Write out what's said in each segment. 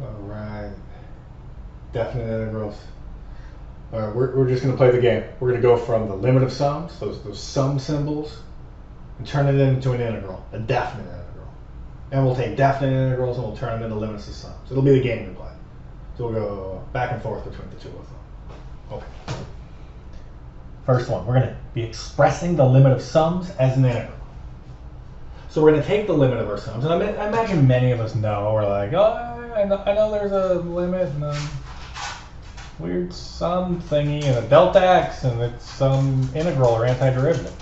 All right. Definite integrals. All right, we're just going to play the game. We're going to go from the limit of sums, those sum symbols, and turn it into an integral, a definite integral. And we'll take definite integrals and we'll turn them into limits of sums. It'll be the game we play. So we'll go back and forth between the two of them. Okay. First one, we're going to be expressing the limit of sums as an integral. So we're going to take the limit of our sums, and I imagine many of us know, we're like, oh, I know there's a limit and a weird sum thingy and a delta x, and it's some integral or antiderivative.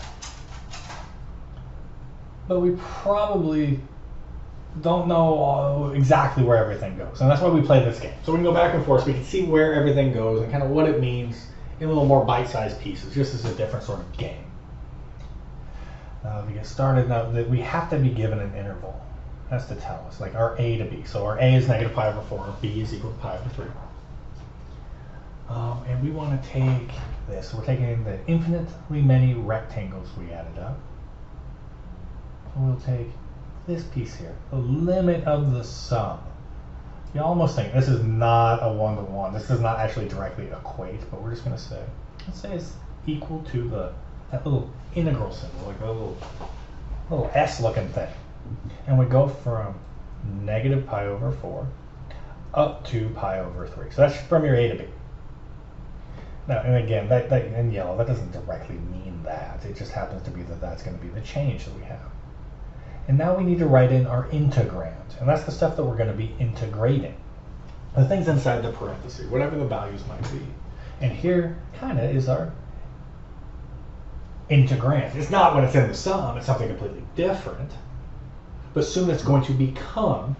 But we probably don't know exactly where everything goes, and that's why we play this game. So we can go back and forth so we can see where everything goes and kind of what it means in a little more bite-sized pieces, just as a different sort of game. Now, if we get started, now that we have to be given an interval. That's to tell us, like our a to b. So our a is negative pi over 4, our b is equal to pi over 3. And we want to take this. We're taking the infinitely many rectangles we added up. And we'll take this piece here, the limit of the sum. You almost think this is not a one-to-one. This does not actually directly equate, but we're just going to say, let's say it's equal to that little integral symbol, like a little S-looking thing. And we go from negative pi over 4 up to pi over 3. So that's from your a to b. Now, and again, that in yellow, that doesn't directly mean that. It just happens to be that that's going to be the change that we have. And now we need to write in our integrand. And that's the stuff that we're going to be integrating. The things inside the parenthesis, whatever the values might be. And here, kind of, is our integrand. It's not when it's in the sum, it's something completely different. But soon it's going to become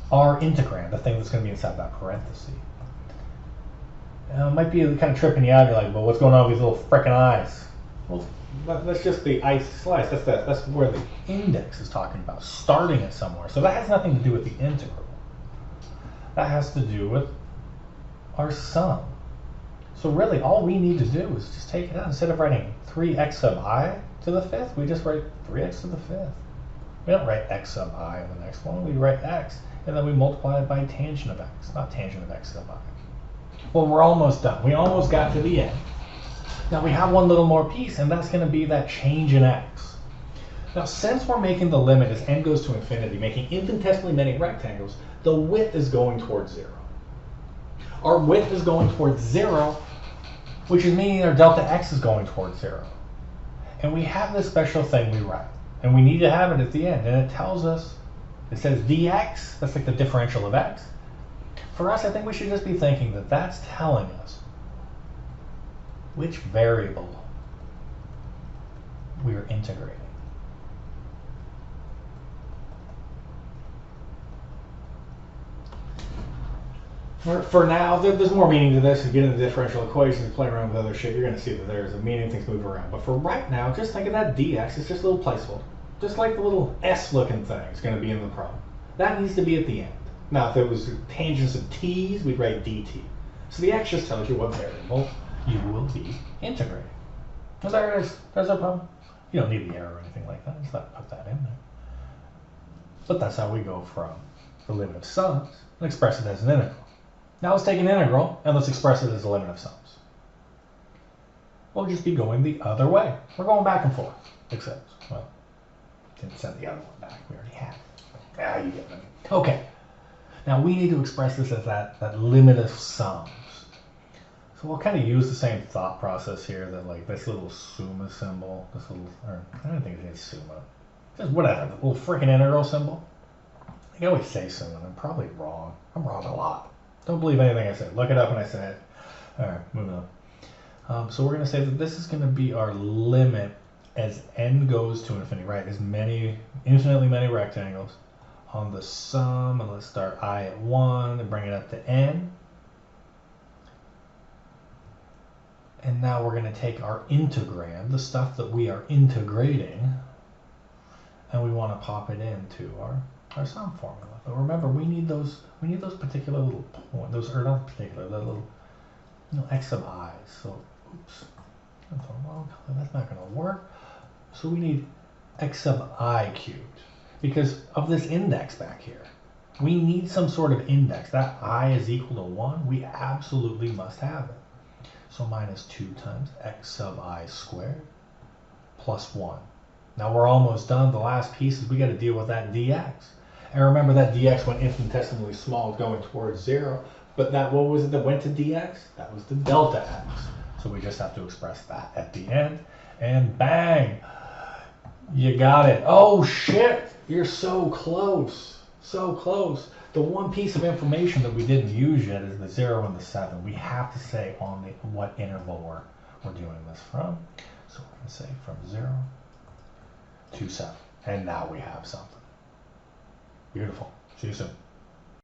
our integrand, the thing that's going to be inside that parenthesis. It might be kind of tripping you out. You're like, well, what's going on with these little frickin' eyes? Well, that's just the ice slice. That's where the index is talking about, starting it somewhere. So that has nothing to do with the integral. That has to do with our sum. So really, all we need to do is just take it out. Instead of writing 3x sub I to the fifth, we just write 3x to the fifth. We don't write x sub I in the next one. We write x, and then we multiply it by tangent of x, not tangent of x sub I. Well, we're almost done. We almost got to the end. Now we have one little more piece, and that's going to be that change in x. Now, since we're making the limit as n goes to infinity, making infinitesimally many rectangles, the width is going towards 0. Our width is going towards 0, which is meaning our delta x is going towards 0. And we have this special thing we write, and we need to have it at the end, and it tells us, it says dx, that's like the differential of x. For us, I think we should just be thinking that that's telling us which variable we are integrating. For now, there's more meaning to this. If you get into differential equations and play around with other shit, you're going to see that there's a meaning, things move around. But for right now, just think of that dx as just a little placeholder. Just like the little S-looking thing is going to be in the problem. That needs to be at the end. Now, if it was tangents of t's, we'd write dt. So the x just tells you what variable you will be integrating. And there it is. There's no problem. You don't need the error or anything like that. Just put that in there. But that's how we go from the limit of sums and express it as an integral. Now let's take an integral and let's express it as a limit of sums. We'll just be going the other way. We're going back and forth. Except, well, didn't send the other one back. We already have it. You get it. Okay. Now we need to express this as that limit of sums. So we'll kind of use the same thought process here, that like this little summa symbol, this little, or I don't think it's summa, just whatever, the little freaking integral symbol. I always say summa, and I'm probably wrong. I'm wrong a lot. Don't believe anything I say. Look it up when I say it. All right, moving on. So we're going to say that this is going to be our limit as n goes to infinity, right? As infinitely many rectangles on the sum, and let's start I at 1 and bring it up to n. And now we're going to take our integrand, the stuff that we are integrating, and we want to pop it into our sum formula. But remember, we need those particular little points, those, or not particular, the little x sub i's. So, oops, that's the wrong color. That's not going to work. So we need x sub I cubed because of this index back here. We need some sort of index. That I is equal to 1, we absolutely must have it. So minus 2 times x sub I squared plus 1. Now we're almost done. The last piece is we got to deal with that dx. And remember that dx went infinitesimally small going towards 0. But that, what was it that went to dx? That was the delta x. So we just have to express that at the end. And bang! You got it. Oh shit! You're so close. So close. The one piece of information that we didn't use yet is the 0 and the 7. We have to say on the what interval we're doing this from. So we're going to say from 0 to 7. And now we have something. Beautiful. See you soon.